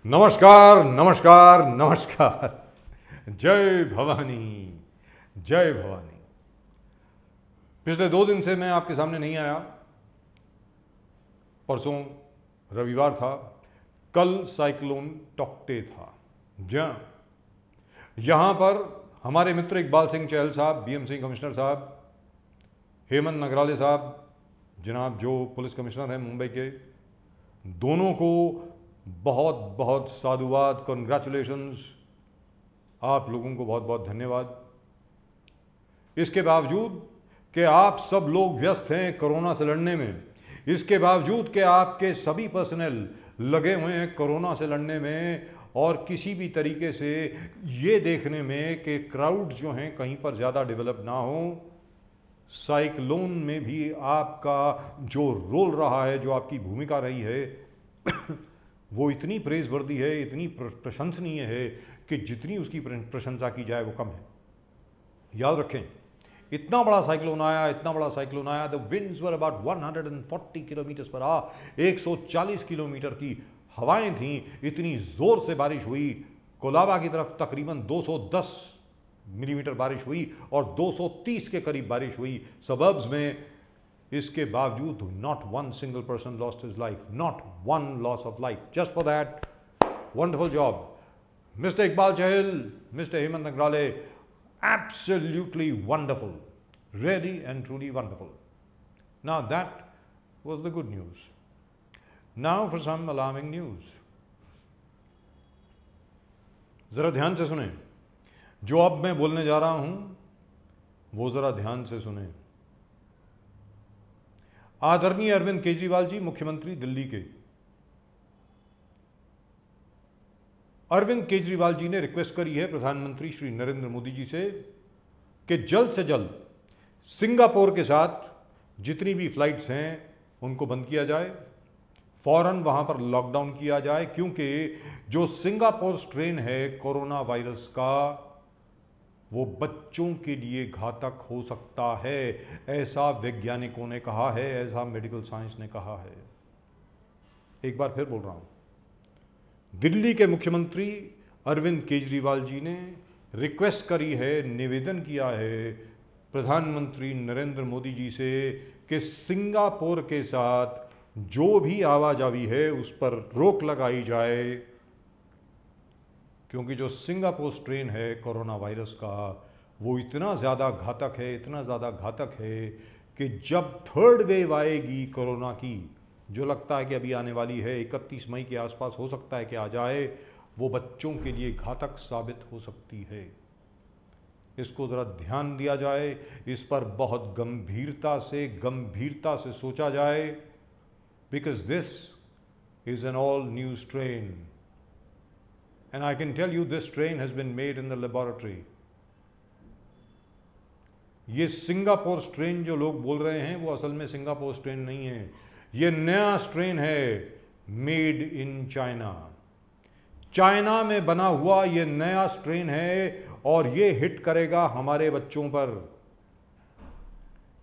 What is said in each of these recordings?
नमस्कार नमस्कार नमस्कार। जय भवानी जय भवानी। पिछले 2 दिन से मैं आपके सामने नहीं आया। परसों रविवार था, कल साइक्लोन टॉक्टे था। यहां पर हमारे मित्र इकबाल सिंह चहल साहब, बीएमसी कमिश्नर साहब, हेमंत नगराले साहब जनाब जो पुलिस कमिश्नर हैं मुंबई के, दोनों को बहुत बहुत साधुवाद, कॉन्ग्रेचुलेशंस। आप लोगों को बहुत बहुत धन्यवाद। इसके बावजूद कि आप सब लोग व्यस्त हैं कोरोना से लड़ने में, इसके बावजूद कि आपके सभी पर्सनल लगे हुए हैं कोरोना से लड़ने में और किसी भी तरीके से ये देखने में कि क्राउड जो हैं कहीं पर ज़्यादा डेवलप ना हो, साइक्लोन में भी आपका जो रोल रहा है, जो आपकी भूमिका रही है वो इतनी प्रेज़वर्दी है, इतनी प्रशंसनीय है कि जितनी उसकी प्रशंसा की जाए वो कम है। याद रखें, इतना बड़ा साइक्लोन आया, the winds were about 140 kilometre per hour, 140 kilometre की हवाएं थीं, इतनी ज़ोर से बारिश हुई। कोलाबा की तरफ तकरीबन 210 मिलीमीटर बारिश हुई और 230 के करीब बारिश हुई सबर्ब्स में। इसके बावजूद not one single person lost his life, not one loss of life. Just for that, wonderful job, Mr. Iqbal Chahal, Mr. Hemant Nagrale, absolutely wonderful, really and truly wonderful. Now that was the good news. Now for some alarming news. जरा ध्यान से सुने, जो अब मैं बोलने जा रहा हूं वो जरा ध्यान से सुने। आदरणीय अरविंद केजरीवाल जी, मुख्यमंत्री दिल्ली के, अरविंद केजरीवाल जी ने रिक्वेस्ट करी है प्रधानमंत्री श्री नरेंद्र मोदी जी से कि जल्द से जल्द सिंगापुर के साथ जितनी भी फ्लाइट्स हैं उनको बंद किया जाए, फौरन वहां पर लॉकडाउन किया जाए, क्योंकि जो सिंगापुर स्ट्रेन है कोरोना वायरस का वो बच्चों के लिए घातक हो सकता है। ऐसा वैज्ञानिकों ने कहा है, ऐसा मेडिकल साइंस ने कहा है। एक बार फिर बोल रहा हूं, दिल्ली के मुख्यमंत्री अरविंद केजरीवाल जी ने रिक्वेस्ट करी है, निवेदन किया है प्रधानमंत्री नरेंद्र मोदी जी से कि सिंगापुर के साथ जो भी आवाजावी है उस पर रोक लगाई जाए, क्योंकि जो सिंगापुर स्ट्रेन है कोरोना वायरस का वो इतना ज़्यादा घातक है कि जब थर्ड वेव आएगी कोरोना की, जो लगता है कि अभी आने वाली है, 31 मई के आसपास हो सकता है कि आ जाए, वो बच्चों के लिए घातक साबित हो सकती है। इसको ज़रा ध्यान दिया जाए, इस पर बहुत गंभीरता से सोचा जाए, because this is an all new strain. And I can tell you this strain has been made in the laboratory. ये सिंगापुर स्ट्रेन जो लोग बोल रहे हैं वो असल में सिंगापुर स्ट्रेन नहीं है, ये नया स्ट्रेन है, मेड इन चाइना। चाइना में बना हुआ ये नया स्ट्रेन है और ये हिट करेगा हमारे बच्चों पर।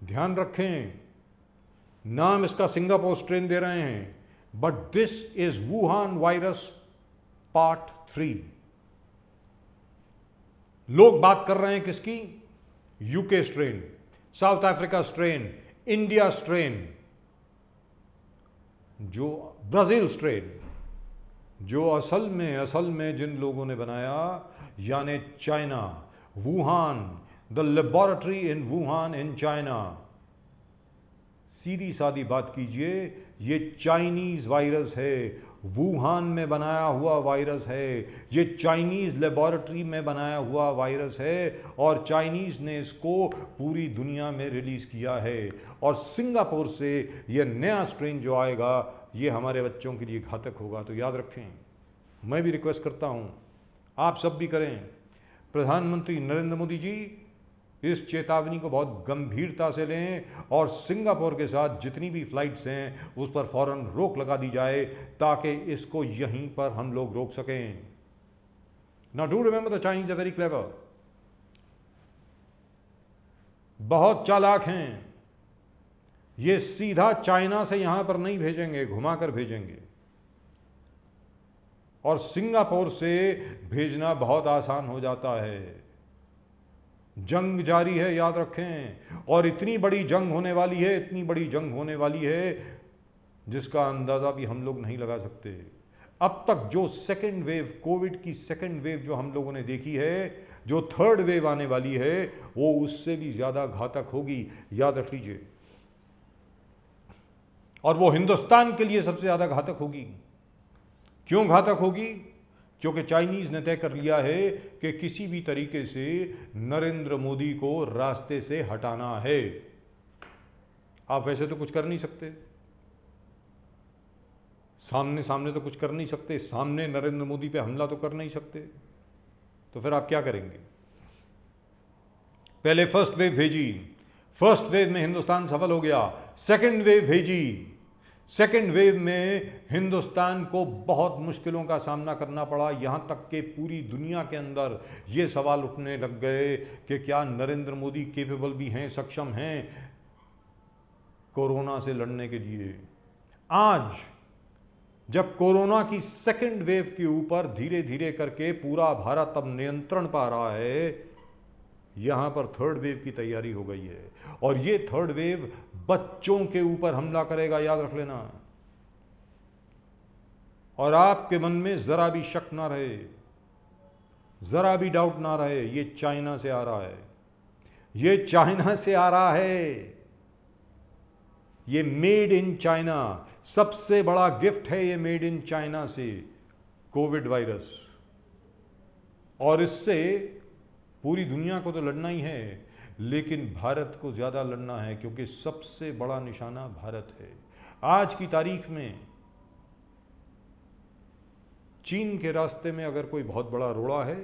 ध्यान रखें, नाम इसका सिंगापुर स्ट्रेन दे रहे हैं, but this is Wuhan virus part 3। लोग बात कर रहे हैं किसकी? UK strain, South Africa strain, India strain, जो ब्राजील स्ट्रेन, जो असल में जिन लोगों ने बनाया, यानी China, Wuhan, the laboratory in Wuhan in China. सीधी सादी बात कीजिए, ये चाइनीज वायरस है, वुहान में बनाया हुआ वायरस है, ये चाइनीज लेबोरेटरी में बनाया हुआ वायरस है और चाइनीज ने इसको पूरी दुनिया में रिलीज किया है। और सिंगापुर से ये नया स्ट्रेन जो आएगा ये हमारे बच्चों के लिए घातक होगा। तो याद रखें, मैं भी रिक्वेस्ट करता हूं, आप सब भी करें, प्रधानमंत्री नरेंद्र मोदी जी इस चेतावनी को बहुत गंभीरता से लें और सिंगापुर के साथ जितनी भी फ्लाइट्स हैं उस पर फौरन रोक लगा दी जाए, ताकि इसको यहीं पर हम लोग रोक सकें। Now do remember the Chinese are very clever, बहुत चालाक हैं। ये सीधा चाइना से यहां पर नहीं भेजेंगे, घुमाकर भेजेंगे। और सिंगापुर से भेजना बहुत आसान हो जाता है। जंग जारी है, याद रखें, और इतनी बड़ी जंग होने वाली है, इतनी बड़ी जंग होने वाली है जिसका अंदाजा भी हम लोग नहीं लगा सकते। अब तक जो सेकेंड वेव, कोविड की सेकेंड वेव जो हम लोगों ने देखी है, जो थर्ड वेव आने वाली है, वो उससे भी ज्यादा घातक होगी, याद रख लीजिए। और वो हिंदुस्तान के लिए सबसे ज्यादा घातक होगी। क्यों घातक होगी? क्योंकि चाइनीज ने तय कर लिया है कि किसी भी तरीके से नरेंद्र मोदी को रास्ते से हटाना है। आप वैसे तो कुछ कर नहीं सकते, सामने सामने तो कुछ कर नहीं सकते, सामने नरेंद्र मोदी पे हमला तो कर नहीं सकते, तो फिर आप क्या करेंगे? पहले फर्स्ट वेव भेजी, फर्स्ट वेव में हिंदुस्तान सफल हो गया, सेकंड वेव भेजी, सेकंड वेव में हिंदुस्तान को बहुत मुश्किलों का सामना करना पड़ा। यहां तक कि पूरी दुनिया के अंदर ये सवाल उठने लग गए कि क्या नरेंद्र मोदी केपेबल भी हैं, सक्षम हैं कोरोना से लड़ने के लिए। आज जब कोरोना की सेकंड वेव के ऊपर धीरे धीरे करके पूरा भारत अब नियंत्रण पा रहा है, यहां पर थर्ड वेव की तैयारी हो गई है। और ये थर्ड वेव बच्चों के ऊपर हमला करेगा, याद रख लेना। और आपके मन में जरा भी शक ना रहे, जरा भी डाउट ना रहे, ये चाइना से आ रहा है, ये चाइना से आ रहा है, ये मेड इन चाइना। सबसे बड़ा गिफ्ट है ये मेड इन चाइना से, कोविड वायरस। और इससे पूरी दुनिया को तो लड़ना ही है, लेकिन भारत को ज्यादा लड़ना है, क्योंकि सबसे बड़ा निशाना भारत है। आज की तारीख में चीन के रास्ते में अगर कोई बहुत बड़ा रोड़ा है,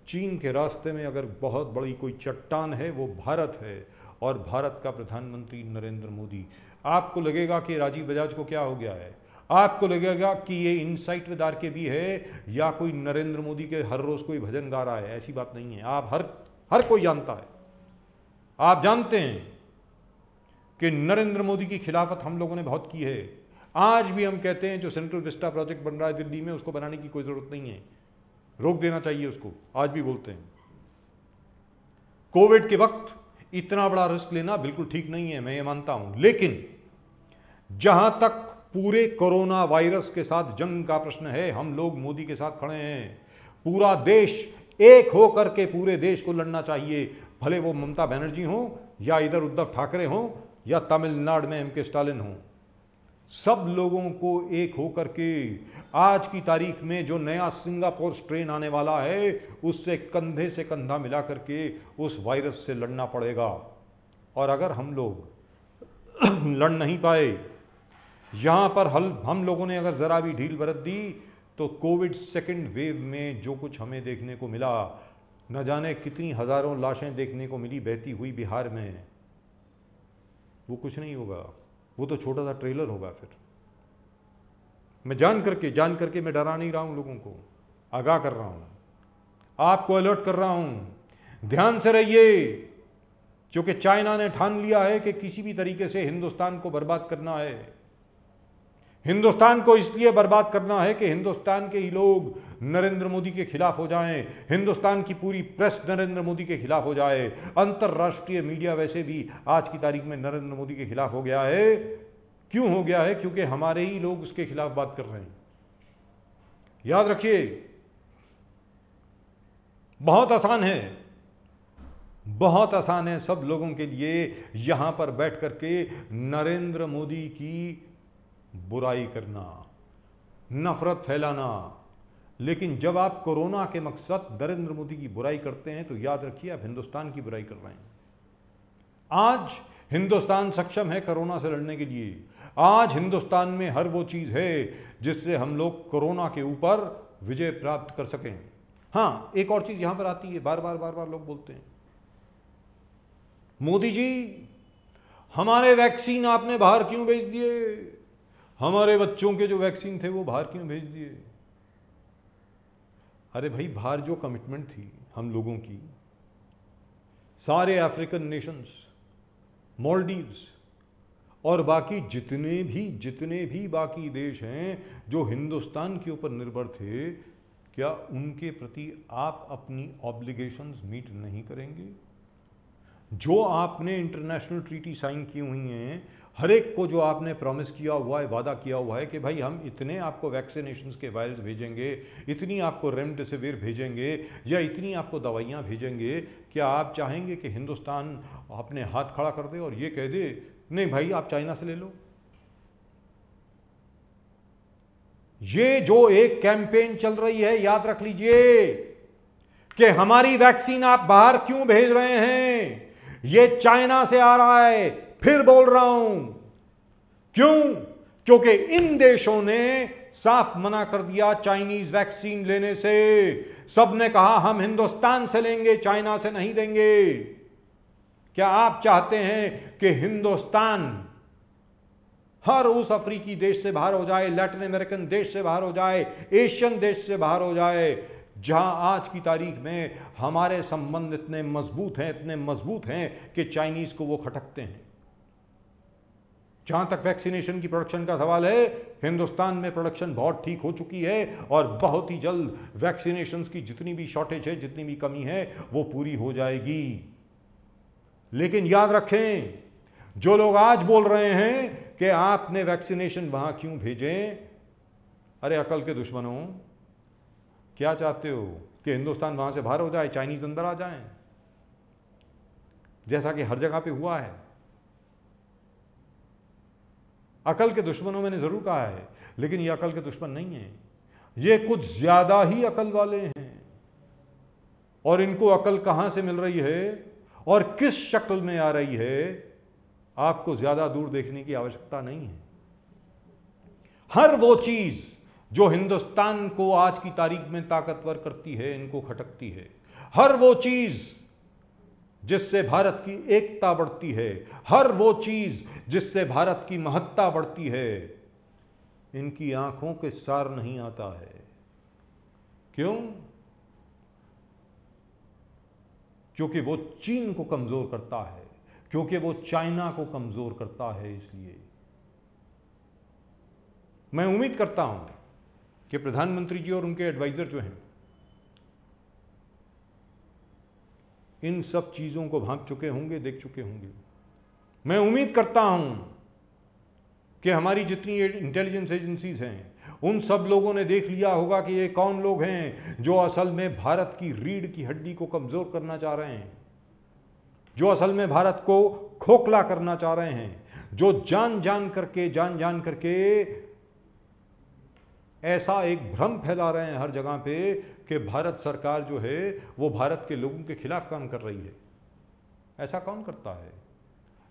चीन के रास्ते में अगर बहुत बड़ी कोई चट्टान है, वो भारत है, और भारत का प्रधानमंत्री नरेंद्र मोदी। आपको लगेगा कि राजीव बजाज को क्या हो गया है, आपको लगेगा कि ये इनसाइट विद आरके भी है, या कोई नरेंद्र मोदी के हर रोज कोई भजन गा रहा है। ऐसी बात नहीं है। आप हर कोई जानता है, आप जानते हैं कि नरेंद्र मोदी की खिलाफत हम लोगों ने बहुत की है। आज भी हम कहते हैं जो सेंट्रल विस्टा प्रोजेक्ट बन रहा है दिल्ली में, उसको बनाने की कोई जरूरत नहीं है, रोक देना चाहिए उसको, आज भी बोलते हैं। कोविड के वक्त इतना बड़ा रिस्क लेना बिल्कुल ठीक नहीं है, मैं ये मानता हूं, लेकिन जहां तक पूरे कोरोना वायरस के साथ जंग का प्रश्न है, हम लोग मोदी के साथ खड़े हैं। पूरा देश एक हो करके पूरे देश को लड़ना चाहिए, भले वो ममता बनर्जी हो, या इधर उद्धव ठाकरे हो, या तमिलनाडु में एमके स्टालिन हो। सब लोगों को एक होकर के आज की तारीख में जो नया सिंगापुर स्ट्रेन आने वाला है, उससे कंधे से कंधा मिला करके उस वायरस से लड़ना पड़ेगा। और अगर हम लोग लड़ नहीं पाए, यहां पर हम लोगों ने अगर जरा भी ढील बरत दी, तो कोविड सेकंड वेव में जो कुछ हमें देखने को मिला, न जाने कितनी हजारों लाशें देखने को मिली बहती हुई बिहार में, वो कुछ नहीं होगा, वो तो छोटा सा ट्रेलर होगा। फिर मैं जान करके मैं डरा नहीं रहा हूं, लोगों को आगाह कर रहा हूं, आपको अलर्ट कर रहा हूं, ध्यान से रहिए, क्योंकि चाइना ने ठान लिया है कि किसी भी तरीके से हिंदुस्तान को बर्बाद करना है। हिंदुस्तान को इसलिए बर्बाद करना है कि हिंदुस्तान के ही लोग नरेंद्र मोदी के खिलाफ हो जाएं, हिंदुस्तान की पूरी प्रेस नरेंद्र मोदी के खिलाफ हो जाए, अंतर्राष्ट्रीय मीडिया वैसे भी आज की तारीख में नरेंद्र मोदी के खिलाफ हो गया है। क्यों हो गया है? क्योंकि हमारे ही लोग उसके खिलाफ बात कर रहे हैं। याद रखिए, बहुत आसान है, बहुत आसान है सब लोगों के लिए यहां पर बैठ करके नरेंद्र मोदी की बुराई करना, नफरत फैलाना। लेकिन जब आप कोरोना के मकसद नरेंद्र मोदी की बुराई करते हैं, तो याद रखिए आप हिंदुस्तान की बुराई कर रहे हैं। आज हिंदुस्तान सक्षम है कोरोना से लड़ने के लिए। आज हिंदुस्तान में हर वो चीज है जिससे हम लोग कोरोना के ऊपर विजय प्राप्त कर सकें। हां, एक और चीज यहां पर आती है, बार बार लोग बोलते हैं, मोदी जी हमारे वैक्सीन आपने बाहर क्यों भेज दिए, हमारे बच्चों के जो वैक्सीन थे वो बाहर क्यों भेज दिए। अरे भाई, बाहर जो कमिटमेंट थी हम लोगों की, सारे अफ्रीकन नेशंस, मालदीव्स और बाकी जितने भी बाकी देश हैं जो हिंदुस्तान के ऊपर निर्भर थे, क्या उनके प्रति आप अपनी ऑब्लिगेशंस मीट नहीं करेंगे? जो आपने इंटरनेशनल ट्रीटी साइन की हुई हैं, हर एक को जो आपने प्रॉमिस किया हुआ है, वादा किया हुआ है कि भाई हम इतने आपको वैक्सीनेशंस के वायल्स भेजेंगे, इतनी आपको रेमडेसिविर भेजेंगे या इतनी आपको दवाइयाँ भेजेंगे, क्या आप चाहेंगे कि हिंदुस्तान अपने हाथ खड़ा कर दे और ये कह दे नहीं भाई आप चाइना से ले लो? ये जो एक कैंपेन चल रही है, याद रख लीजिए कि हमारी वैक्सीन आप बाहर क्यों भेज रहे हैं? ये चाइना से आ रहा है। फिर बोल रहा हूं, क्यों? क्योंकि इन देशों ने साफ मना कर दिया चाइनीज वैक्सीन लेने से। सबने कहा हम हिंदुस्तान से लेंगे, चाइना से नहीं देंगे। क्या आप चाहते हैं कि हिंदुस्तान हर उस अफ्रीकी देश से बाहर हो जाए, लैटिन अमेरिकन देश से बाहर हो जाए, एशियन देश से बाहर हो जाए, जहां आज की तारीख में हमारे संबंध इतने मजबूत हैं कि चाइनीज को वो खटकते हैं? जहां तक वैक्सीनेशन की प्रोडक्शन का सवाल है, हिंदुस्तान में प्रोडक्शन बहुत ठीक हो चुकी है और बहुत ही जल्द वैक्सीनेशन की जितनी भी शॉर्टेज है, जितनी भी कमी है, वो पूरी हो जाएगी। लेकिन याद रखें, जो लोग आज बोल रहे हैं कि आपने वैक्सीनेशन वहां क्यों भेजें, अरे अकल के दुश्मनों, क्या चाहते हो कि हिंदुस्तान वहां से बाहर हो जाए, चाइनीज अंदर आ जाएं, जैसा कि हर जगह पे हुआ है? अकल के दुश्मनों मैंने जरूर कहा है, लेकिन ये अकल के दुश्मन नहीं है, ये कुछ ज्यादा ही अकल वाले हैं। और इनको अकल कहां से मिल रही है और किस शक्ल में आ रही है, आपको ज्यादा दूर देखने की आवश्यकता नहीं है। हर वो चीज जो हिंदुस्तान को आज की तारीख में ताकतवर करती है, इनको खटकती है। हर वो चीज जिससे भारत की एकता बढ़ती है, हर वो चीज जिससे भारत की महत्ता बढ़ती है, इनकी आंखों के सार नहीं आता है। क्यों? क्योंकि वो चीन को कमजोर करता है, क्योंकि वो चाइना को कमजोर करता है। इसलिए मैं उम्मीद करता हूं कि प्रधानमंत्री जी और उनके एडवाइजर जो हैं, इन सब चीजों को भांप चुके होंगे, देख चुके होंगे। मैं उम्मीद करता हूं कि हमारी जितनी इंटेलिजेंस एजेंसीज हैं, उन सब लोगों ने देख लिया होगा कि ये कौन लोग हैं जो असल में भारत की रीढ़ की हड्डी को कमजोर करना चाह रहे हैं, जो असल में भारत को खोखला करना चाह रहे हैं, जो जान जान करके ऐसा एक भ्रम फैला रहे हैं हर जगह पे कि भारत सरकार जो है वो भारत के लोगों के खिलाफ काम कर रही है। ऐसा कौन करता है?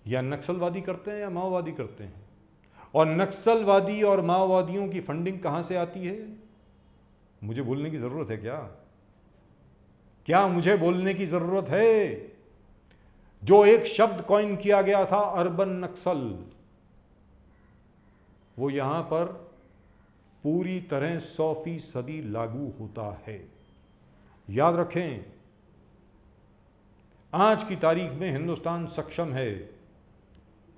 या नक्सलवादी करते हैं या माओवादी करते हैं? और नक्सलवादी और माओवादियों की फंडिंग कहां से आती है? मुझे बोलने की जरूरत है क्या मुझे बोलने की जरूरत है? जो एक शब्द कॉइन किया गया था, अर्बन नक्सल, वो यहां पर पूरी तरह 100% लागू होता है। याद रखें, आज की तारीख में हिंदुस्तान सक्षम है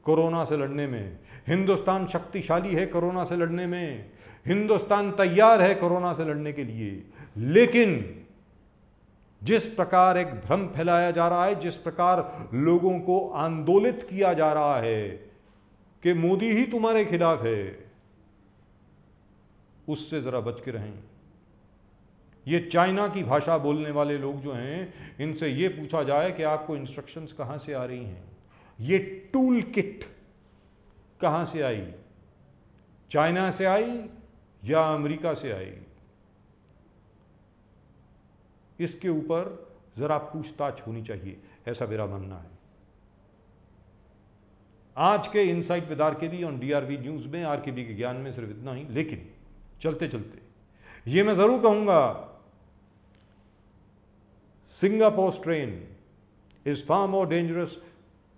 कोरोना से लड़ने में, हिंदुस्तान शक्तिशाली है कोरोना से लड़ने में, हिंदुस्तान तैयार है कोरोना से लड़ने के लिए। लेकिन जिस प्रकार एक भ्रम फैलाया जा रहा है, जिस प्रकार लोगों को आंदोलित किया जा रहा है कि मोदी ही तुम्हारे खिलाफ है, उससे जरा बच के रहें। ये चाइना की भाषा बोलने वाले लोग जो हैं, इनसे ये पूछा जाए कि आपको इंस्ट्रक्शंस कहां से आ रही हैं, ये टूल किट कहां से आई, चाइना से आई या अमेरिका से आई? इसके ऊपर जरा पूछताछ होनी चाहिए, ऐसा मेरा मानना है। आज के insight with RKB on DRV news में, आरकेबी के ज्ञान में सिर्फ इतना ही। लेकिन चलते चलते ये मैं जरूर कहूंगा, Singapore strain is far more dangerous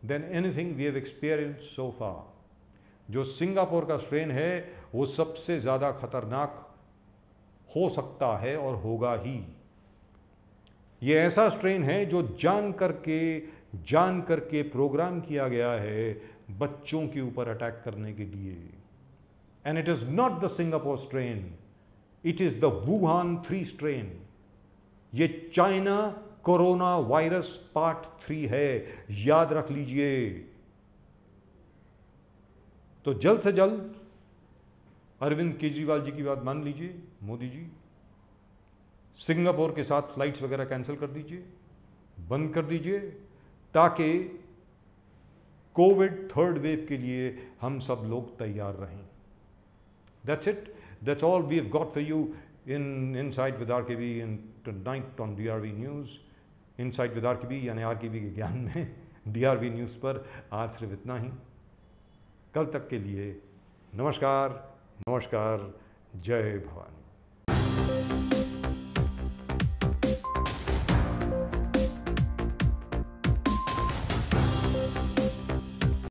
than anything we have experienced so far. जो सिंगापुर का स्ट्रेन है वो सबसे ज्यादा खतरनाक हो सकता है और होगा ही। ये ऐसा स्ट्रेन है जो जान करके प्रोग्राम किया गया है बच्चों के ऊपर अटैक करने के लिए। And it is not the Singapore strain it is the Wuhan 3 strain. ये चाइना कोरोना वायरस पार्ट 3 है, याद रख लीजिए। तो जल्द से जल्द अरविंद केजरीवाल जी की बात मान लीजिए, मोदी जी। सिंगापुर के साथ फ्लाइट्स वगैरह कैंसिल कर दीजिए, बंद कर दीजिए, ताकि कोविड 3rd वेव के लिए हम सब लोग तैयार रहें। That's it. That's all we have got for you in Inside with RKB in tonight on DRV News. Inside with RKB यानी RKB के ज्ञान में DRV न्यूज़ पर आज सिर्फ इतना ही। कल तक के लिए नमस्कार, नमस्कार, जय भवानी।